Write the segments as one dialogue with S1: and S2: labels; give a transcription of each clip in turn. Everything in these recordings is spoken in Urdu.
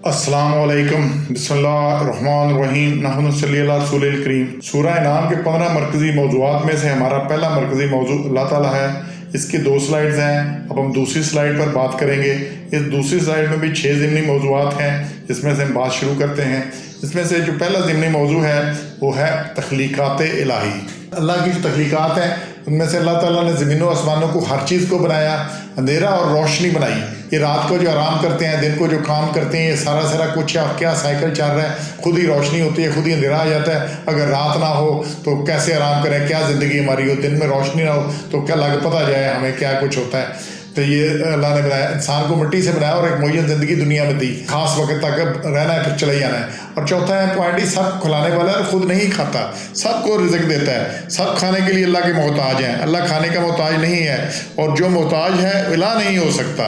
S1: السلام علیکم، بسم اللہ الرحمن الرحیم، نحن صلی اللہ رسول الکریم۔ سورہ انعام کے 15 مرکزی موضوعات میں سے ہمارا پہلا مرکزی موضوع اللہ تعالیٰ ہے۔ اس کی 2 سلائیڈز ہیں، اب ہم دوسری سلائیڈ پر بات کریں گے۔ اس دوسری سلائیڈ میں بھی 6 ضمنی موضوعات ہیں، جس میں سے ہم بات شروع کرتے ہیں۔ اس میں سے جو پہلا ضمنی موضوع ہے وہ ہے تخلیقات الہی۔ اللہ کی جو تخلیقات ہیں ان میں سے اللہ تعالیٰ نے زمین و آسمانوں کو ہر چیز کو بنایا، اندھیرا اور روشنی بنائی۔ یہ رات کو جو آرام کرتے ہیں، دن کو جو کام کرتے ہیں، یہ سارا کچھ کیا سائیکل چل رہا ہے۔ خود ہی روشنی ہوتی ہے، خود ہی اندھیرا آ جاتا ہے۔ اگر رات نہ ہو تو کیسے آرام کریں، کیا زندگی ہماری ہو۔ دن میں روشنی نہ ہو تو کیا پتہ جائے ہمیں کیا کچھ ہوتا ہے۔ تو یہ اللہ نے بنایا، انسان کو مٹی سے بنایا اور ایک معین زندگی دنیا میں دی، خاص وقت تک رہنا ہے، پھر چلا ہی جانا ہے۔ اور چوتھا ہے پوائنٹ، ہی سب کھلانے والا ہے اور خود نہیں کھاتا، سب کو رزق دیتا ہے۔ سب کھانے کے لیے اللہ کے محتاج ہیں، اللہ کھانے کا محتاج نہیں ہے، اور جو محتاج ہے الہ نہیں ہو سکتا۔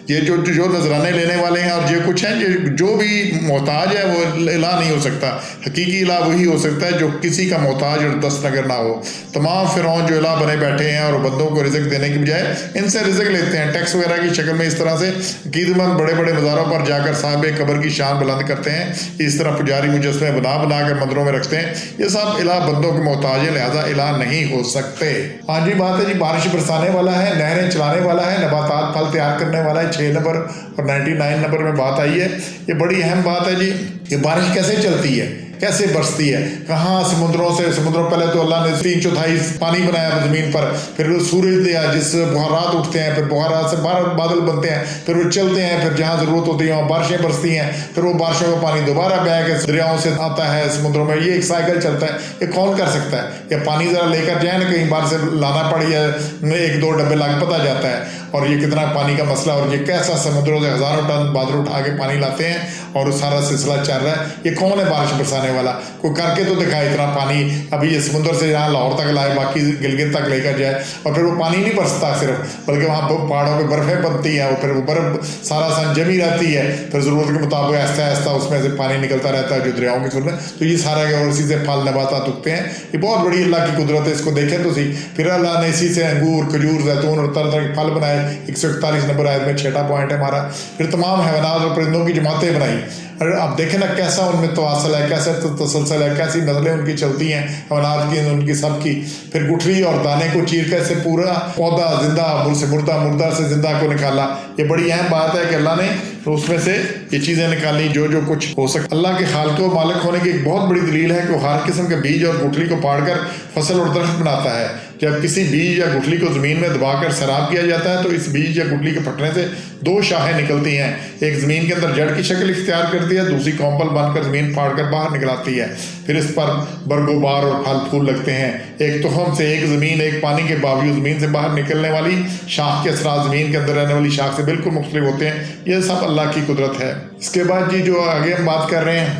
S1: یہ جو نذرانے لینے والے ہیں اور یہ کچھ ہیں، جو بھی محتاج ہے وہ الہ نہیں ہو سکتا۔ حقیقی الہ وہی ہو سکتا ہے جو کسی کا محتاج اور دستنگر نہ ہو۔ تمام فرعون جو الہ بنے بیٹھے ہیں اور بندوں کو رزق دینے کی بجائے ان سے رزق لیتے ہیں، ٹیکس وغیرہ کی شکل میں۔ اس طرح سے عقیدت مند بڑے بڑے مزاروں پر جا کر صاحب قبر کی شان بلند کرتے ہیں، اس طرح پجاری مجسمے بنا کر مندروں میں رکھتے ہیں۔ یہ سب الہ بندوں کے محتاج ہے، لہذا الہ نہیں ہو سکتے۔ ہاں جی، بات ہے جی، بارش برسانے والا ہے، نہریں چلانے والا ہے، نباتات پھل تیار کرنے والا ہے۔ 6 نمبر اور 99 نمبر میں بات آئی ہے، یہ بڑی اہم بات ہے جی۔ یہ بارش کیسے چلتی ہے، کیسے برستی ہے، کہاں سمندروں پہلے تو اللہ نے 3/4 پانی بنایا زمین پر، پھر سورج دیا جس بخارات اٹھتے ہیں، پھر بخارات سے بادل بنتے ہیں، پھر وہ چلتے ہیں، پھر جہاں ضرورت ہوتی ہے وہاں بارشیں برستی ہیں، پھر وہ بارشوں کا پانی دوبارہ بہہ کے دریاؤں سے آتا ہے سمندروں میں۔ یہ ایک سائیکل چلتا ہے، یہ کون کر سکتا ہے؟ یہ پانی ذرا لے کر جائیں نا، کہیں باہر سے لانا پڑ یا 1-2 ڈبے لاگ پتہ جاتا ہے، اور یہ کتنا پانی کا مسئلہ، اور یہ کیسا سمندروں سے ہزاروں ٹن بادل اٹھا کے پانی لاتے ہیں، اور سارا سلسلہ چل رہا ہے۔ یہ کون ہے بارش برسانے والا؟ کوئی کر کے تو دکھائے اتنا پانی۔ ابھی یہ سمندر سے یہاں لاہور تک لائے، باقی گلگت تک لے کر جائے، اور پھر وہ پانی نہیں برستا صرف، بلکہ وہاں پہاڑوں پہ برفیں بنتی ہیں، پھر وہ برف سارا سن جمی رہتی ہے، پھر ضرورت کے مطابق آہستہ آہستہ اس میں سے پانی نکلتا رہتا ہے جو دریاؤں کی صورت میں۔ تو یہ سارا اور اسی سے پھل نباتات اگتے ہیں۔ یہ بہت بڑی اللہ کی قدرت ہے، اس کو دیکھیں تو صحیح۔ پھر اللہ نے اسی سے انگور، کھجور، زیتون اور طرح طرح کے پھل بنائے۔ 141 نمبر آیت میں 6واں پوائنٹ ہے ہمارا۔ پھر تمام حیوانات اور پرندوں کی جماعتیں بنائی۔ اور اب دیکھیں نا کیسا ان میں تواصل ہے، کیسے تسلسل ہے، کیسی نسلیں ان کی چلتی ہیں حیوانات کی، ان کی سب کی۔ پھر گٹھلی اور دانے کو چیر کر سے پورا پودا زندہ سے مردہ سے زندہ کو نکالا۔ یہ بڑی اہم بات ہے کہ اللہ نے اس میں سے یہ چیزیں نکالی جو کچھ ہو سکتا۔ اللہ کے خالق و مالک ہونے کی ایک بہت بڑی دلیل ہے کہ وہ ہر قسم کے بیج اور گٹھلی کو پاڑ کر فصل اور درخت بناتا ہے۔ جب کسی بیج یا گٹھلی کو زمین میں دبا کر سیراب کیا جاتا ہے تو اس بیج یا گٹھلی کے پھٹنے سے 2 شاخیں نکلتی ہیں، ایک زمین کے اندر جڑ کی شکل اختیار کرتی ہے، دوسری کونپل بن کر زمین پھاڑ کر باہر نکل آتی ہے۔ پھر اس پر برگ و بار اور پھل پھول لگتے ہیں۔ ایک تخم سے ایک زمین، ایک پانی کے باوجود زمین سے باہر نکلنے والی شاخ کے اثرات زمین کے اندر رہنے والی شاخ سے بالکل مختلف ہوتے ہیں۔ یہ سب اللہ کی قدرت ہے۔ اس کے بعد جی جو آگے ہم بات کر رہے ہیں،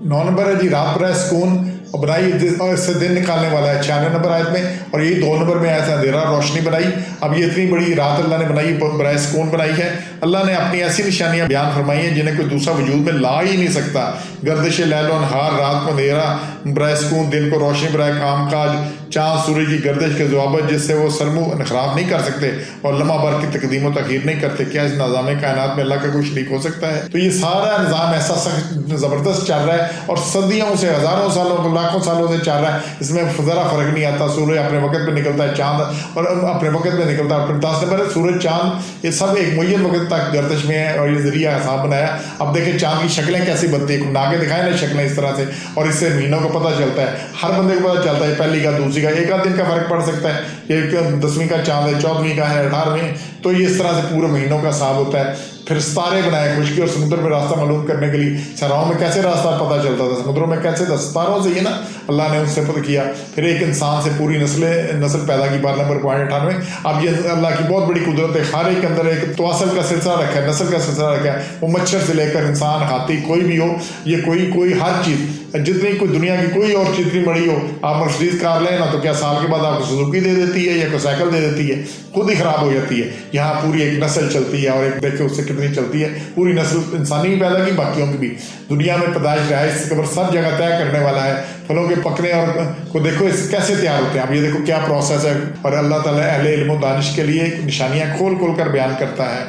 S1: 9 نمبر ہے جی، رات برائے سکون اور بنائی اور اس سے دن نکالنے والا ہے 96 نمبر آیت میں، اور یہی 2 نمبر میں آیا تھا اندھیرا روشنی بنائی۔ اب یہ اتنی بڑی رات اللہ نے بنائی، برائے سکون بنائی ہے۔ اللہ نے اپنی ایسی نشانیاں بیان فرمائی ہیں جنہیں کوئی دوسرا وجود میں لا ہی نہیں سکتا۔ گردش لیل و نہار، رات کو اندھیرا برائے سکون، دن کو روشنی برائے کام کاج، چاند سورج کی گردش کے ضوابط جس سے وہ سرمو انخراف نہیں کر سکتے اور لمحہ بھر کی تقدیم و تاخیر نہیں کرتے۔ کیا اس نظام کائنات میں اللہ کا کوئی شریک ہو سکتا ہے؟ تو یہ سارا نظام ایسا سخت زبردست چل رہا ہے اور صدیوں سے، ہزاروں سالوں، لاکھوں سالوں سے چل رہا ہے۔ اس میں ذرا فرق نہیں آتا۔ سورج اپنے وقت پہ نکلتا ہے، چاند اور اپنے وقت پہ نکلتا ہے۔ پھر 10 نمبر ہے سورج چاند، یہ سب ایک معین وقت تک گردش میں ہے اور یہ ذریعہ حساب بنایا۔ اب دیکھیں چاند کی شکلیں کیسی بنتی ہیں، ناگے دکھائیں نا شکلیں اس طرح سے، اور اس سے مہینوں کو پتہ چلتا ہے، ہر بندے کو پتہ چلتا ہے پہلی کا دوسری کا، ایک آدھ دن کا فرق پڑ سکتا ہے، یہ 10ویں کا چاند ہے، 14ویں کا ہے، 18ویں، تو یہ اس طرح سے پورے مہینوں کا حساب ہوتا ہے۔ پھر ستارے بنائے خشکی اور سمندر میں راستہ معلوم کرنے کے لیے۔ صحراؤں میں کیسے راستہ پتہ چلتا تھا، سمندروں میں کیسے تھا؟ ستاروں سے ہی نا اللہ نے ان سے پتہ کیا۔ پھر ایک انسان سے پوری نسل پیدا کی، 12 نمبر پوائنٹ 98۔ اب یہ اللہ کی بہت بڑی قدرت ہے، ہر ایک کے اندر ایک تواصل کا سلسلہ رکھا ہے، نسل کا سلسلہ رکھا ہے۔ وہ مچھر سے لے کر انسان، ہاتھی، کوئی بھی ہو، یہ کوئی ہر چیز جتنی کوئی دنیا کی کوئی اور چیز اتنی بڑی ہو، آپ مرسیڈیز کار لیں نا تو کیا سال کے بعد آپ کو سوزوکی دے دیتی ہے یا کوئی سائیکل دے دیتی ہے، خود ہی خراب ہو جاتی ہے۔ یہاں پوری ایک نسل چلتی ہے، اور ایک دیکھیں اس سے کتنی چلتی ہے، پوری نسل انسانی بھی پیدا کی، باقیوں کی بھی۔ دنیا میں پیدائش، رہائش، قبر سب جگہ طے کرنے والا ہے۔ پھلوں کے پکنے اور کو دیکھو اس کیسے تیار ہوتے ہیں، اب یہ دیکھو کیا پروسیس ہے، اور اللہ تعالیٰ اہل علم و دانش کے لیے نشانیاں کھول کر بیان کرتا ہے۔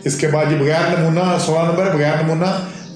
S1: اس کے بعد یہ بغیر نمونہ 16 نمبر، بغیر نمونہ